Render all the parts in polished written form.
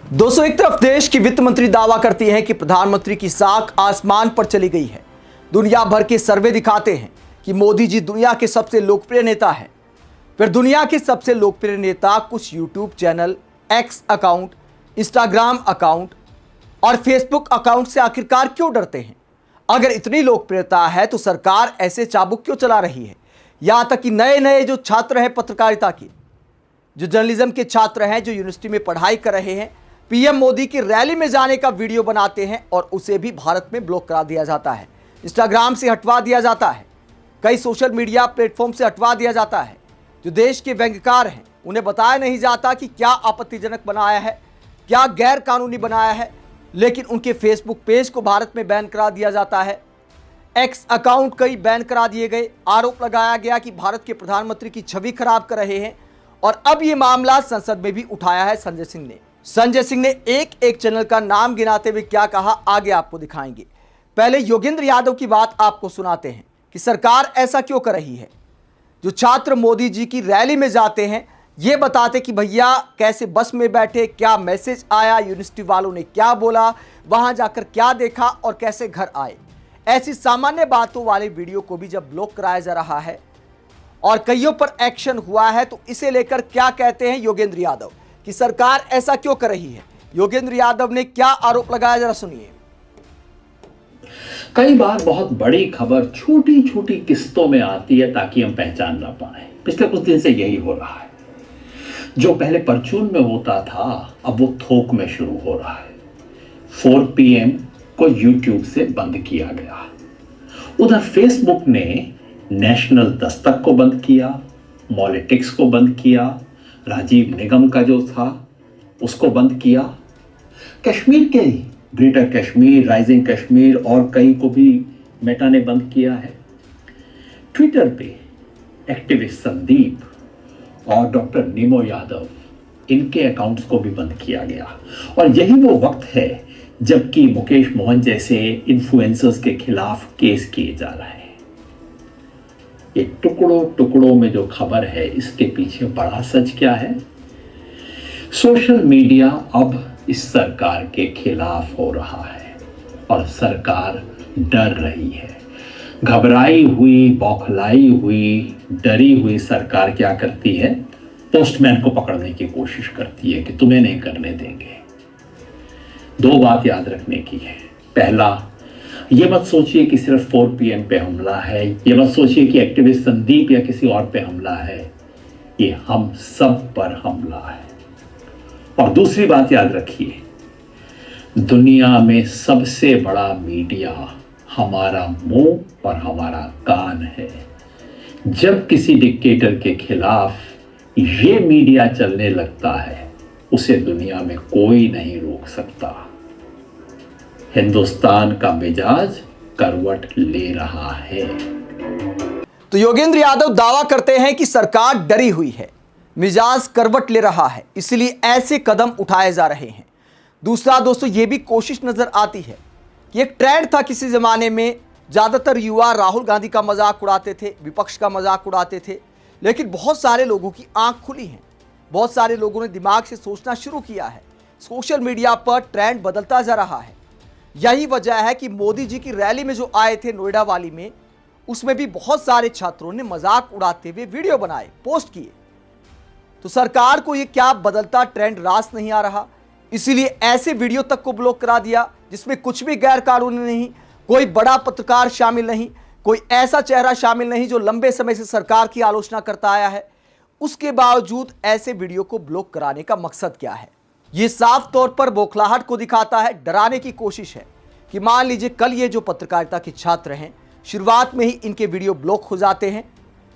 दोस्तों, एक तरफ देश की वित्त मंत्री दावा करती है कि प्रधानमंत्री की साख आसमान पर चली गई है। दुनिया भर के सर्वे दिखाते हैं कि मोदी जी दुनिया के सबसे लोकप्रिय नेता हैं। फिर दुनिया के सबसे लोकप्रिय नेता कुछ YouTube channel, x account, Instagram account और फेसबुक अकाउंट से आखिरकार क्यों डरते हैं? अगर इतनी लोकप्रियता है तो सरकार ऐसे चाबुक क्यों चला रही है? यहां तक कि नए नए जो छात्र हैं पत्रकारिता के, जो जर्नलिज्म के छात्र हैं, जो यूनिवर्सिटी में पढ़ाई कर रहे हैं, पीएम मोदी की रैली में जाने का वीडियो बनाते हैं और उसे भी भारत में ब्लॉक करा दिया जाता है। इंस्टाग्राम से हटवा दिया जाता है, कई सोशल मीडिया प्लेटफॉर्म से हटवा दिया जाता है। जो देश के व्यंग्यकार हैं उन्हें बताया नहीं जाता कि क्या आपत्तिजनक बनाया है, क्या गैर कानूनी बनाया है, लेकिन उनके फेसबुक पेज को भारत में बैन करा दिया जाता है। एक्स अकाउंट कई बैन करा दिए गए। आरोप लगाया गया कि भारत के प्रधानमंत्री की छवि खराब कर रहे हैं। और अब यह मामला संसद में भी उठाया है संजय सिंह ने। संजय सिंह ने एक एक चैनल का नाम गिनाते हुए क्या कहा, आगे आपको दिखाएंगे। पहले योगेंद्र यादव की बात आपको सुनाते हैं कि सरकार ऐसा क्यों कर रही है। जो छात्र मोदी जी की रैली में जाते हैं, ये बताते कि भैया कैसे बस में बैठे, क्या मैसेज आया, यूनिवर्सिटी वालों ने क्या बोला, वहां जाकर क्या देखा और कैसे घर आए। ऐसी सामान्य बातों वाले वीडियो को भी जब ब्लॉक कराया जा रहा है और कईयों पर एक्शन हुआ है, तो इसे लेकर क्या कहते हैं योगेंद्र यादव कि सरकार ऐसा क्यों कर रही है। योगेंद्र यादव ने क्या आरोप लगाया, जरा सुनिए। कई बार बहुत बड़ी खबर छोटी छोटी किस्तों में आती है ताकि हम पहचान ना पाए। पिछले कुछ दिन से यही हो रहा है। जो पहले परचून में होता था अब वो थोक में शुरू हो रहा है। 4 PM को YouTube से बंद किया गया। उधर फेसबुक ने नेशनल दस्तक को बंद किया, मॉलिटिक्स को बंद किया, राजीव निगम का जो था उसको बंद किया। कश्मीर के ग्रेटर कश्मीर, राइजिंग कश्मीर और कई को भी मेटा ने बंद किया है। ट्विटर पे एक्टिविस्ट संदीप और डॉक्टर नीमो यादव, इनके अकाउंट्स को भी बंद किया गया। और यही वो वक्त है जबकि मुकेश मोहन जैसे इन्फ्लुएंसर्स के खिलाफ केस किए जा रहे हैं। ये टुकड़ों टुकड़ों में जो खबर है, इसके पीछे बड़ा सच क्या है? सोशल मीडिया अब इस सरकार के खिलाफ हो रहा है और सरकार डर रही है। घबराई हुई, बौखलाई हुई, डरी हुई सरकार क्या करती है? पोस्टमैन को पकड़ने की कोशिश करती है कि तुम्हें नहीं करने देंगे। 2 बात याद रखने की है। पहला, ये मत सोचिए कि सिर्फ 4 PM पे हमला है, ये मत सोचिए कि एक्टिविस्ट संदीप या किसी और पे हमला है, ये हम सब पर हमला है। और दूसरी बात याद रखिए, दुनिया में सबसे बड़ा मीडिया हमारा मुंह और हमारा कान है। जब किसी डिक्टेटर के खिलाफ ये मीडिया चलने लगता है, उसे दुनिया में कोई नहीं रोक सकता। हिंदुस्तान का मिजाज करवट ले रहा है। तो योगेंद्र यादव दावा करते हैं कि सरकार डरी हुई है, मिजाज करवट ले रहा है, इसलिए ऐसे कदम उठाए जा रहे हैं। दूसरा दोस्तों, ये भी कोशिश नजर आती है कि एक ट्रेंड था किसी जमाने में, ज्यादातर युवा राहुल गांधी का मजाक उड़ाते थे, विपक्ष का मजाक उड़ाते थे, लेकिन बहुत सारे लोगों की आंख खुली है, बहुत सारे लोगों ने दिमाग से सोचना शुरू किया है। सोशल मीडिया पर ट्रेंड बदलता जा रहा है। यही वजह है कि मोदी जी की रैली में जो आए थे नोएडा वाली में, उसमें भी बहुत सारे छात्रों ने मजाक उड़ाते हुए वीडियो बनाए, पोस्ट किए। तो सरकार को यह क्या बदलता ट्रेंड रास नहीं आ रहा, इसीलिए ऐसे वीडियो तक को ब्लॉक करा दिया जिसमें कुछ भी गैर कानूनी नहीं, कोई बड़ा पत्रकार शामिल नहीं, कोई ऐसा चेहरा शामिल नहीं जो लंबे समय से सरकार की आलोचना करता आया है। उसके बावजूद ऐसे वीडियो को ब्लॉक कराने का मकसद क्या है? यह साफ तौर पर बौखलाहट को दिखाता है, डराने की कोशिश है कि मान लीजिए कल ये जो पत्रकारिता के छात्र हैं, शुरुआत में ही इनके वीडियो ब्लॉक हो जाते हैं,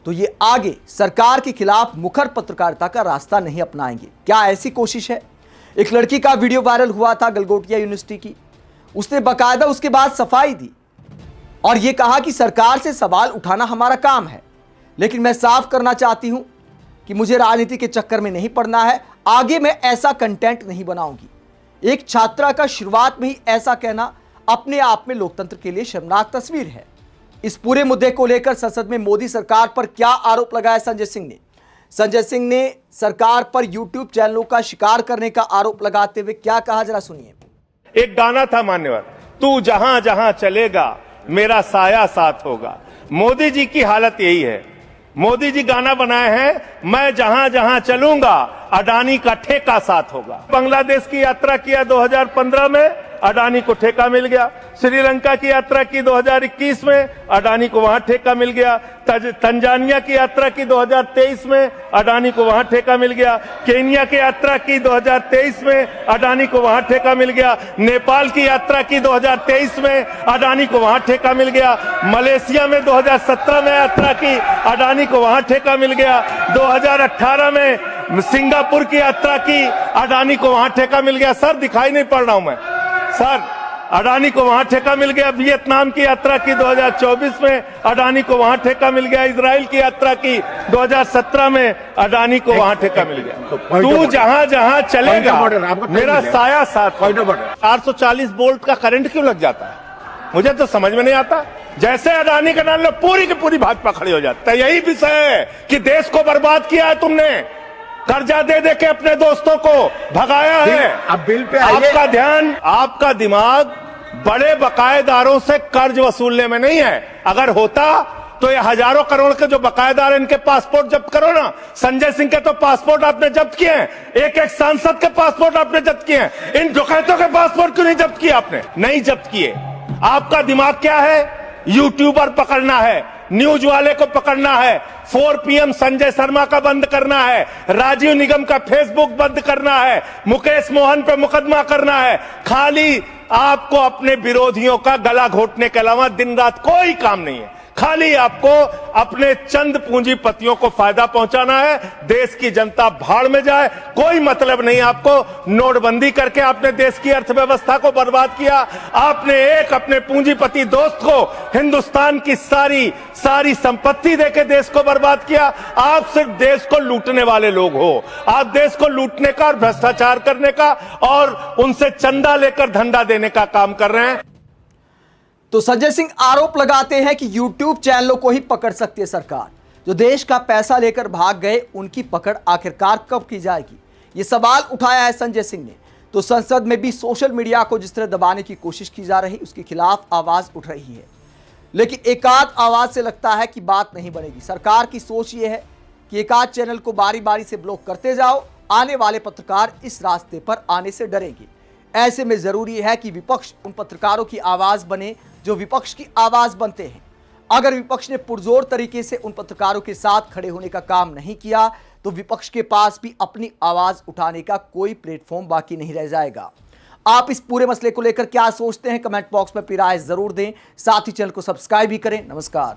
तो ये आगे सरकार के खिलाफ मुखर पत्रकारिता का रास्ता नहीं अपनाएंगे। क्या ऐसी कोशिश है? एक लड़की का वीडियो वायरल हुआ था गलगोटिया यूनिवर्सिटी की, उसने बाकायदा उसके बाद सफाई दी और यह कहा कि सरकार से सवाल उठाना हमारा काम है, लेकिन मैं साफ करना चाहती हूं कि मुझे राजनीति के चक्कर में नहीं पड़ना है, आगे मैं ऐसा कंटेंट नहीं बनाऊंगी। एक छात्रा का शुरुआत में ही ऐसा कहना अपने आप में लोकतंत्र के लिए शर्मनाक तस्वीर है। इस पूरे मुद्दे को लेकर संसद में मोदी सरकार पर क्या आरोप लगाया संजय सिंह ने? संजय सिंह ने सरकार पर यूट्यूब चैनलों का शिकार करने का आरोप लगाते हुए क्या कहा, जरा सुनिए। एक गाना था मान्यवर, तू जहां जहां चलेगा मेरा साया साथ होगा। मोदी जी की हालत यही है। मोदी जी गाना बनाए हैं, मैं जहां जहां चलूंगा अडानी का ठेका साथ होगा। बांग्लादेश की यात्रा किया 2015 में, अडानी को ठेका मिल गया। श्रीलंका की यात्रा की 2021 में, अडानी को वहां ठेका मिल गया। तंजानिया की यात्रा की 2023 में, अडानी को वहां ठेका मिल गया। केन्या की यात्रा की 2023 में, अडानी को वहां ठेका मिल गया। नेपाल की यात्रा की 2023 में, अडानी को वहां ठेका मिल गया। मलेशिया में 2017 में यात्रा की, अडानी को वहां ठेका मिल गया। 2018 में सिंगापुर की यात्रा की, अडानी को वहां ठेका मिल गया। सर दिखाई नहीं पड़ रहा हूं मैं सर, अडानी को वहां ठेका मिल गया। वियतनाम की यात्रा की 2024 में, अडानी को वहां ठेका मिल गया। इजराइल की यात्रा की 2017 में, अडानी को वहां ठेका मिल गया। तू जहां जहां चलेगा मेरा साया साथ। 440 वोल्ट का करंट क्यों लग जाता है, मुझे तो समझ में नहीं आता। जैसे अडानी का नाम लो, पूरी की पूरी भाजपा खड़ी हो जाती है। यही विषय है कि देश को बर्बाद किया है तुमने, कर्जा दे दे के अपने दोस्तों को भगाया है। अब बिल पे आपका ध्यान, आपका दिमाग बड़े बकायेदारों से कर्ज वसूलने में नहीं है। अगर होता तो ये हजारों करोड़ के जो बकायेदार, इनके पासपोर्ट जब्त करो ना। संजय सिंह के तो पासपोर्ट आपने जब्त किए हैं, एक एक सांसद के पासपोर्ट आपने जब्त किए हैं। इन डकैतों के पासपोर्ट क्यों नहीं जब्त किए आपने? नहीं जब्त किए। आपका दिमाग क्या है? यूट्यूबर पकड़ना है, न्यूज वाले को पकड़ना है, 4 PM संजय शर्मा का बंद करना है, राजीव निगम का फेसबुक बंद करना है, मुकेश मोहन पे मुकदमा करना है। खाली आपको अपने विरोधियों का गला घोटने के अलावा दिन रात कोई काम नहीं है। खाली आपको अपने चंद पूंजीपतियों को फायदा पहुंचाना है। देश की जनता भाड़ में जाए, कोई मतलब नहीं आपको। नोटबंदी करके आपने देश की अर्थव्यवस्था को बर्बाद किया। आपने एक अपने पूंजीपति दोस्त को हिंदुस्तान की सारी संपत्ति देके देश को बर्बाद किया। आप सिर्फ देश को लूटने वाले लोग हो। आप देश को लूटने का और भ्रष्टाचार करने का और उनसे चंदा लेकर धंधा देने का काम कर रहे हैं। तो संजय सिंह आरोप लगाते हैं कि यूट्यूब चैनलों को ही पकड़ सकती है सरकार। जो देश का पैसा लेकर भाग गए, उनकी पकड़ आखिरकार कब की जाएगी, ये सवाल उठाया है संजय सिंह ने। तो संसद में भी सोशल मीडिया को जिस तरह दबाने की कोशिश की जा रही, उसके खिलाफ आवाज उठ रही है। लेकिन एकाध आवाज से लगता है कि बात नहीं बनेगी। सरकार की सोच ये है कि एकाध चैनल को बारी बारी से ब्लॉक करते जाओ, आने वाले पत्रकार इस रास्ते पर आने से डरेंगे। ऐसे में जरूरी है कि विपक्ष उन पत्रकारों की आवाज बने जो विपक्ष की आवाज बनते हैं। अगर विपक्ष ने पुरजोर तरीके से उन पत्रकारों के साथ खड़े होने का काम नहीं किया, तो विपक्ष के पास भी अपनी आवाज उठाने का कोई प्लेटफॉर्म बाकी नहीं रह जाएगा। आप इस पूरे मसले को लेकर क्या सोचते हैं, कमेंट बॉक्स में अपनी राय जरूर दें। साथ ही चैनल को सब्सक्राइब भी करें। नमस्कार।